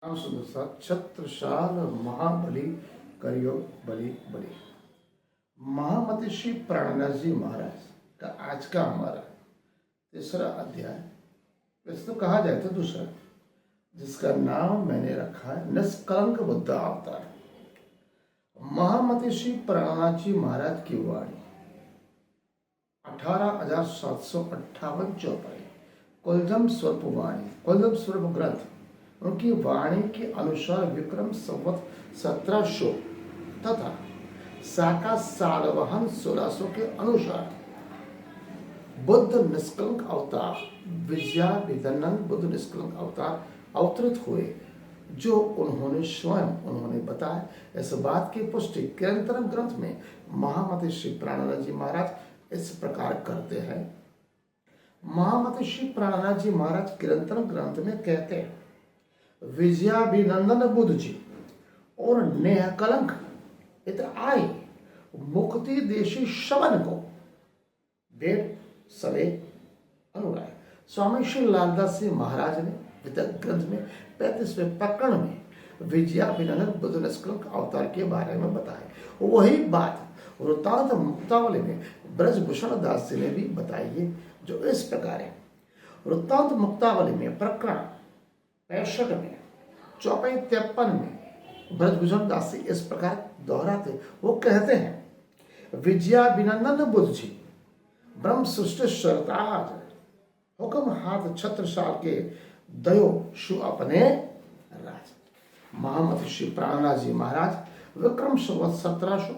नाम सुंदर छत्रसाल महाबली करियो बलि बलि। महामती श्री प्राणनाथ जी महाराज का आज का हमारा तीसरा अध्याय, वैसे तो कहा जाए तो दूसरा, जिसका नाम मैंने रखा है निष्कलंक बुद्ध अवतार। महामती श्री प्राणनाथ जी महाराज की वाणी 18,758 चौपाई, कुलजम स्वरूप वाणी, कुलजम स्वरूप ग्रंथ। उनकी वाणी के अनुसार विक्रम संवत 1700 तथा साका सालवहन 1600 के अनुसार बुद्ध निष्कलंक अवतार, विद्या विदनन बुद्ध निष्कलंक अवतार अवतरित हुए, जो उन्होंने स्वयं बताया। इस बात की पुष्टि किरंतरम ग्रंथ में महामती श्री प्राणनाथ जी महाराज इस प्रकार करते हैं। महामती श्री प्राणनाथ जी महाराज किरंतरम ग्रंथ में कहते हैं, विजयाभिनंदन बुद्ध जी और नेह कलंक इत्र आए मुक्ति देशी शवन को वेद सवे अनुराय। स्वामी श्री लालदास जी महाराज ने वितक ग्रंथ में 35वें प्रकरण में विजयाभिनंदन बुद्ध निष्कलंक अवतार के बारे में बताया। वही बात वृत्तांत मुक्तावली में ब्रजभूषण दास जी ने भी बताई है, जो इस प्रकार है। वृत्तांत मुक्तावली में प्रकरण 65 में चौपाई 53 में ब्रजभूषण दास जी इस प्रकार दोहराते, वो कहते हैं, विजयाभिनंदन बुद्ध जी ब्रह्म सृष्टि सरताज हुक्म हाथ छत्रसाल के दयो शु अपने राज। महामती श्री प्राणनाथ जी महाराज विक्रम संवत 1700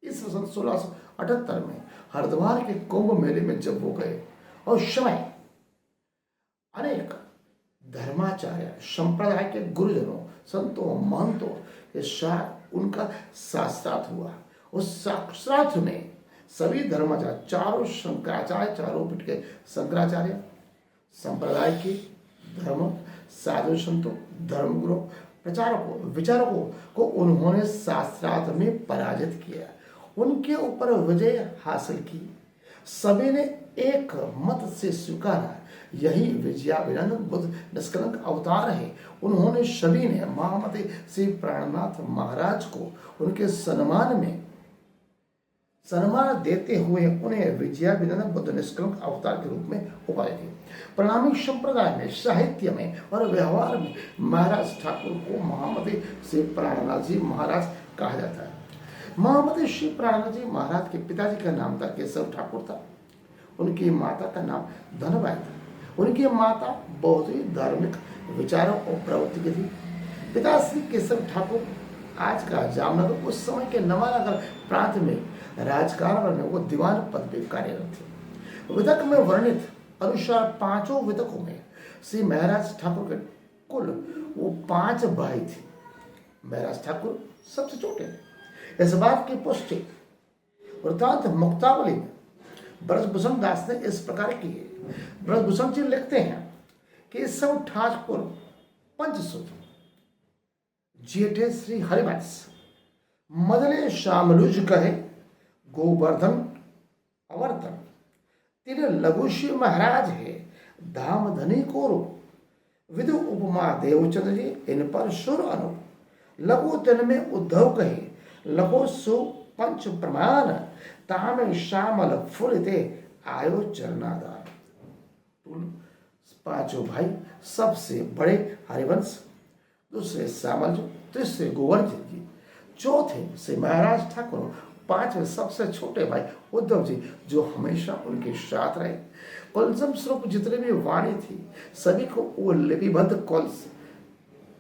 इस सन 1678 में हरिद्वार के कुंभ मेले में जब वो गए, और समय अनेक धर्माचार्य संप्रदाय के गुरुजनों संतों महंतों के साथ उनका शास्त्रार्थ हुआ। उस शास्त्रार्थ में सभी धर्माचार्य, चारों शंकराचार्य, चारों पीठ के शंकराचार्य संप्रदाय के धर्म साधु संतों, धर्मगुरु, प्रचारकों, विचारकों को उन्होंने शास्त्रार्थ में पराजित किया, उनके ऊपर विजय हासिल की। सभी ने एक मत से स्वीकारा, यही विजयाभिनंदन बुद्ध निष्कलंक अवतार है। उन्होंने सभी ने महामती श्री प्राणनाथ महाराज को उनके सम्मान देते हुए उन्हें विजयाभिनंदन बुद्ध निष्कलंक अवतार के रूप में उपाधि दी। प्रणामी संप्रदाय में, साहित्य में और व्यवहार में महाराज ठाकुर को महामती श्री प्राणनाथ जी महाराज कहा जाता है। महामती श्री प्राणनाथ जी महाराज के पिताजी का नाम था केशव ठाकुर था। उनकी माता का नाम धनबाई था। उनकी माता बहुत ही धार्मिक विचारों और प्रवृत्ति की थी। पिता श्री केशव ठाकुर आज का जामनगर, उस समय के नवानगर प्रांत में राजकारण में वो दीवान पद पर कार्यरत थे। विदक में वर्णित अनुसार पांचों विदकों में श्री महाराज ठाकुर के कुल वो 5 भाई थे। महाराज ठाकुर सबसे छोटे थे। इस बात की पुष्टि वृत्तांत मुक्तावली में ब्रजभूषण दास ने इस प्रकार की है। ब्रजभूषण जी लिखते हैं कि इस सब ठाकुर पंचसुत जेठे श्री हरिवंश मदले शामरुज कहे गोवर्धन अवर्धन तेरे लघुशी महाराज है धाम धनी कोरो विदु उपमा देवचंद्र जी इन पर सुर अनु लघु तन में उद्धव कहे लघु सु पंच प्रमाण ताम श्यामल फुलते आयो चरणादार। 5 भाई, सबसे बड़े हरिवंश, दूसरे श्यामल, तीसरे गोवर्धन जी, चौथे से महाराज ठाकुर, 5वें सबसे छोटे भाई उद्धव जी, जो हमेशा उनके साथ रहे। कुलजम स्वरूप जितने भी वाणी थी सभी को वो लिपिबद्ध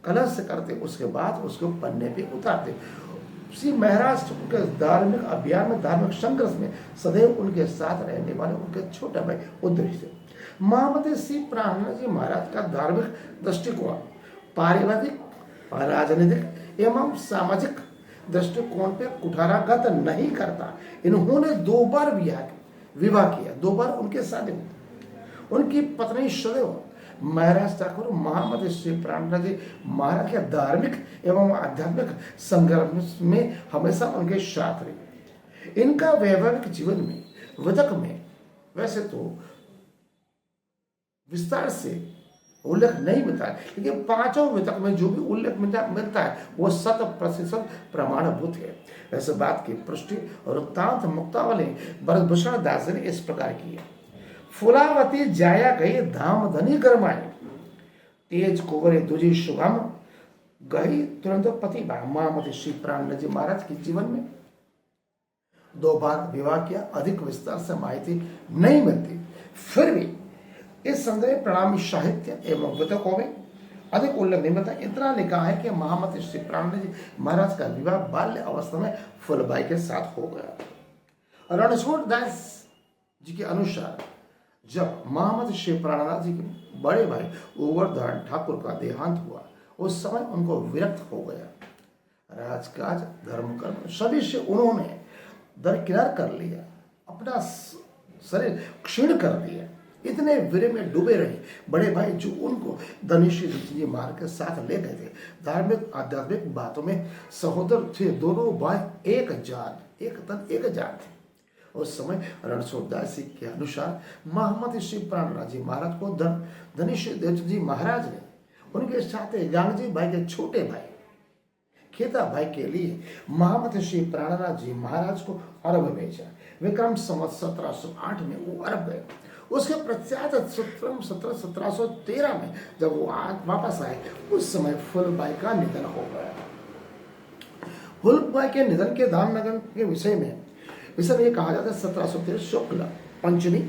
कलश से करते, उसके बाद उसको पन्ने पे उतारते। श्री महाराज के धार्मिक अभियान में, धार्मिक संघर्ष में सदैव उनके साथ रहने वाले उनके छोटे भाई उद्धव जी थे। महामती श्री प्राणनाथ जी महाराज का धार्मिक दृष्टिकोण पारिवारिक, राजनीतिक एवं सामाजिक दृष्टिकोण पे कुठाराघात नहीं करता। इन्होंने 2 बार विवाह किया, 2 बार उनके शादी हुई। उनकी पत्नी सदैव महाराज ठाकुर महामती श्री प्राणनाथ जी महाराज के धार्मिक एवं आध्यात्मिक संघर्ष में हमेशा उनके साथ रही। इनका वैवाहिक जीवन में विदक में वैसे तो विस्तार से उल्लेख नहीं मिलता है, लेकिन पांचों वितक में जो भी उल्लेख मिलता है वो 100% प्रमाणभूत है। ऐसे बात की पुष्टि वृत्तांत मुक्तावली ब्रजभूषण दास ने इस प्रकार की है। फुलावती जाया गई धाम धनी गरमाई, तेज कुंवरे तुझी शुभम गई तुरंत पति महामती श्री प्राणनाथ जी महाराज के जीवन में 2 बार विवाह किया, अधिक विस्तार से माहिती नहीं मिलती, फिर भी इस संग्रह प्रणामी साहित्य एवं वितकों में अधिक उल्लेख नहीं मिलता। इतना लिखा है कि महामती श्री प्राणनाथ जी महाराज का विवाह बाल्य अवस्था में फुलबाई के साथ हो गया। रणछोड़ दास जी के अनुसार जब महामती श्री प्राणनाथ जी के बड़े भाई गोवर्धन ठाकुर का देहांत हुआ, उस समय उनको विरक्त हो गया। राजकाज धर्म कर्म सभी से उन्होंने दरकिनार कर लिया, अपना शरीर क्षीण कर दिया। इतने वीर में डूबे रहे बड़े भाई जो उनको धनुषी जी मार के साथ ले गए थे। धार्मिक आध्यात्मिक बातों में सहोदर थे, दोनों भाई एक जान एक तन एक जान थे। उस समय रणछोड़ दास के अनुसार महामती श्री प्राणनाथ जी महाराज को धनुषी जी महाराज ने उनके साथ गांगजी भाई के छोटे भाई खेता भाई के लिए महामती श्री प्राणनाथ जी महाराज को अरब भेजा। विक्रम संवत 1708 में वो अरब गए। उसके पश्चात 1713 में जब वो वापस आए, उस समय फुलबाई का निधन हो गया। फुलबाई के निधन के धामनगर के विषय में कहा जाता है 1713 शुक्ल पंचमी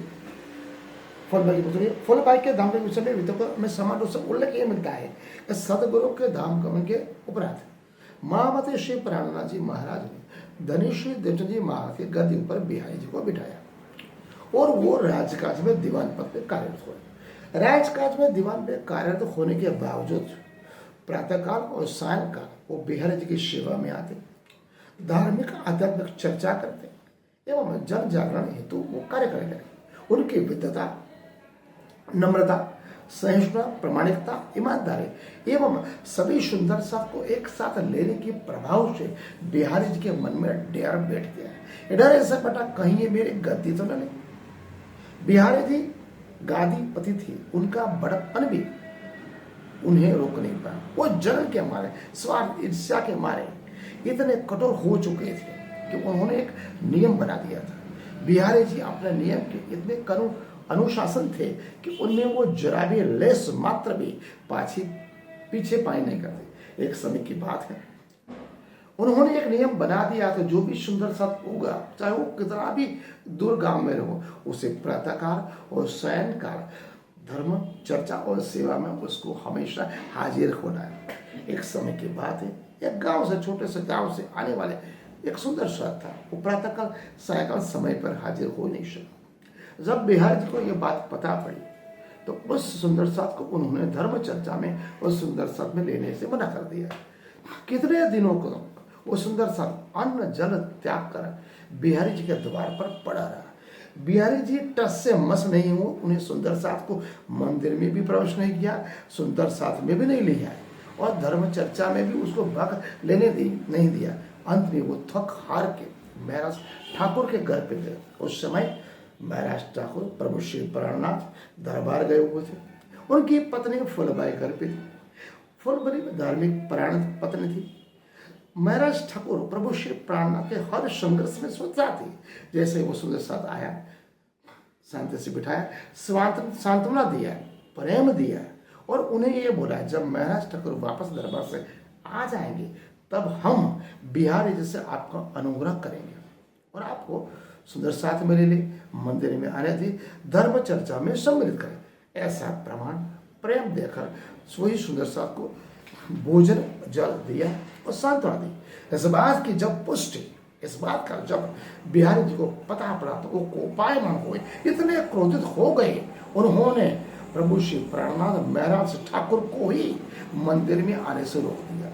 फुलबाई के धाम के विषय में वितकों में समान रूप से उल्लेख ये मिलता है कि सदगुरु के धाम गमन के उपरांत महामती श्री प्राणनाथ जी महाराज ने धनुषी देवचंद जी महाराज के गद्दी पर बिहारी जी को बिठाया और वो राजकाज में दीवान पद पे कार्यरत हुए। राजकाज में दीवान पे कार्यरत होने के बावजूद प्रातःकाल और सायंकाल वो बिहारी जी की सेवा में आते, धार्मिक आध्यात्मिक चर्चा करते एवं जन जागरण हेतु वो कार्य करने लगे। उनकी विद्वता, नम्रता, सहिष्णुता, प्रामाणिकता, ईमानदारी एवं सभी सुंदर सब को एक साथ लेने की प्रभाव से बिहारी जी के मन में डर बैठ गया। डर ऐसा बटा कहीं ये मेरे गद्दी तो न ले। बिहारी जी गादी पति थी, उनका बड़प्पन भी उन्हें रोक नहीं पाया। वो जलन के मारे, स्वार्थ ईर्ष्या के मारे इतने कठोर हो चुके थे कि उन्होंने एक नियम बना दिया था। बिहारी जी अपने नियम के इतने कड़े अनुशासन थे कि उनमें वो जरा भी लेस मात्र भी पीछे पाई नहीं करते। एक समय की बात है, उन्होंने एक नियम बना दिया था, जो भी सुंदर सत होगा चाहे वो कितना भी दूर गांव में रहो, उसे प्रातःकाल और सायंकाल धर्म चर्चा और सेवा में उसको हमेशा हाजिर होना है। एक समय की बात है, एक गांव से, छोटे से गांव से आने वाले एक सुंदर सत था, वो प्रातःकाल सायंकाल समय पर हाजिर हो नहीं सका। जब बिहारी जी को यह बात पता पड़ी तो उस सुंदर साथ को उन्होंने धर्म चर्चा में उस सुंदर साथ में लेने से मना कर दिया। कितने दिनों को वो सुंदर साथ अन्न जल त्याग कर बिहारी जी के द्वार पर पड़ा रहा। बिहारी जी टस से मस नहीं हुए, उन्हें सुंदर साथ को मंदिर में भी प्रवेश नहीं किया, सुंदर साथ में भी नहीं लिया और धर्म चर्चा में भी उसको भाग लेने नहीं दिया। अंत में वो थक हार के महाराज ठाकुर के घर पे गए। उस समय महाराज ठाकुर प्रभु श्री प्राणनाथ दरबार गए हुए थे। उनकी पत्नी फुलबाई घर पे थी। फुलबाई धार्मिक प्राणनाथ पत्नी थी। महाराज ठाकुर प्रभु श्री प्राणनाथ के हर संघर्ष में सोचा थी। जैसे वो सुंदर साथ आया, शांति से बिठाया, सांत्वना दिया, प्रेम दिया और उन्हें ये बोला जब महाराज ठाकुर वापस दरबार से आ जाएंगे तब हम बिहारी जी से आपका अनुग्रह करेंगे और आपको सुंदर साथ में ले मंदिर में आने दी, धर्म चर्चा में सम्मिलित करें। ऐसा प्रमाण प्रेम देकर वही सुंदर साथ को भोजन जल दिया और सांत्वना दी। इस बात की जब पुष्टि, इस बात का जब बिहारी जी को पता पड़ा तो वो कोपायमान हुए, इतने क्रोधित हो गए, उन्होंने प्रभु श्री प्राणनाथ महाराज ठाकुर को ही मंदिर में आने से रोक दिया।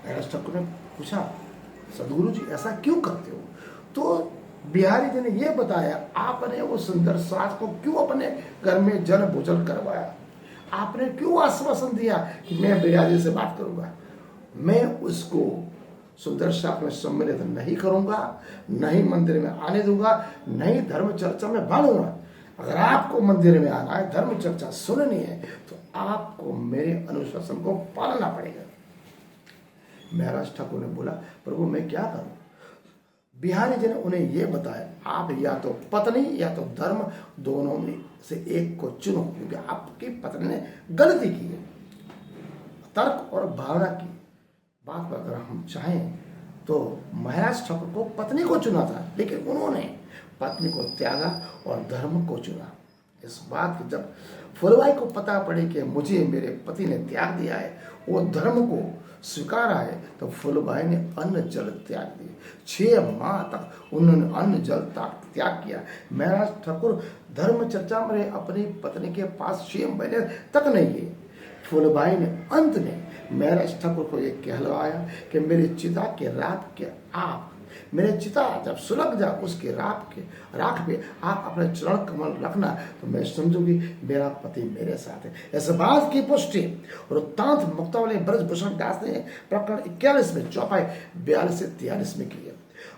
महाराज ठाकुर ने पूछा, सदगुरु जी ऐसा क्यों करते हो? तो बिहारी जी ने यह बताया, आपने वो सुंदर साथ को क्यों अपने घर में जन भोजन करवाया? आपने क्यों आश्वासन दिया कि मैं बिहारी से बात करूंगा, मैं उसको सुंदर साथ में सम्मिलित नहीं करूंगा, नहीं मंदिर में आने दूंगा, नहीं धर्म चर्चा में भागूंगा। अगर आपको मंदिर में आना है, धर्म चर्चा सुननी है, तो आपको मेरे अनुशासन को पालना पड़ेगा। महाराज ठाकुर ने बोला, प्रभु मैं क्या करूं? बिहारी जी ने उन्हें यह बताया, आप या तो पत्नी या तो धर्म, दोनों में से एक को चुनो, क्योंकि आपकी पत्नी ने गलती की है। तर्क और भावना की बात पर अगर हम चाहें तो महाराज ठाकुर को पत्नी को चुना था, लेकिन उन्होंने पत्नी को त्यागा और धर्म को चुना। इस बात की जब फुलबाई को पता पड़े कि मुझे मेरे पति ने त्याग दिया है, वो धर्म को स्वीकारा है, तो फुलबाई ने अन्न जल त्याग दिए। 6 माह तक उन्होंने अन्न जल त्याग किया। महाराज ठाकुर धर्म चर्चा में अपनी पत्नी के पास 6 महीने तक नहीं गए। फुलबाई ने अंत में महाराज ठाकुर को यह कहलवाया कि मेरी चिता के राख के आप, मेरे चिता जब सुलग जा उसके राख पे आप अपने चरण कमल रखना, तो मैं समझूंगी मेरा पति मेरे साथ है। इस बात की पुष्टि वृत्तांत मुक्तावली ब्रजभूषण दास ने प्रकरण 41 में चौपाई 42 से 43 में की है।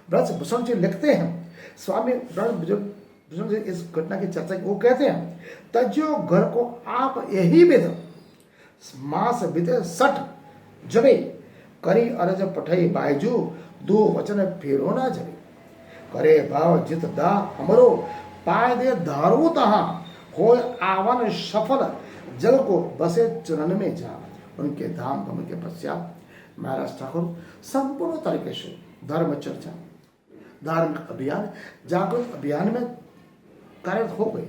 ब्रजभूषण जी लिखते हैं, स्वामी ब्रजभूषण जी इस घटना की चर्चा वो कहते हैं, तज्यो घर को आप यही विध मास बीते 60 जबे करी अरज पठई बायजू, 2 वचन फेरो ना जबे, करे भाव जित दा हमरो, पाय दे धारू तहा, हो आवन सफल, जल को बसे चरण में जा। उनके धाम गमन के पश्चात महाराज ठाकुर संपूर्ण तरीके से धर्म चर्चा, धार्मिक अभियान, जागृत अभियान में कार्यरत हो गए।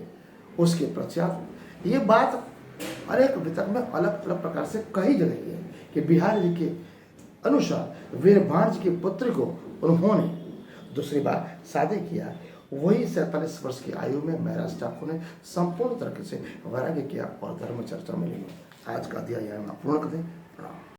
उसके पश्चात ये बात अनेक वितर्क में अलग अलग प्रकार से कही जा रही है कि बिहारी जी के अनुसार वीरभान जी की पुत्री को उन्होंने दूसरी बार शादी किया। वही 47 वर्ष की आयु में महाराज ठाकुर ने संपूर्ण तरीके से वैराग्य किया और धर्म चर्चा में लिया। आज का अध्याय यहाँ पूर्ण करते हैं।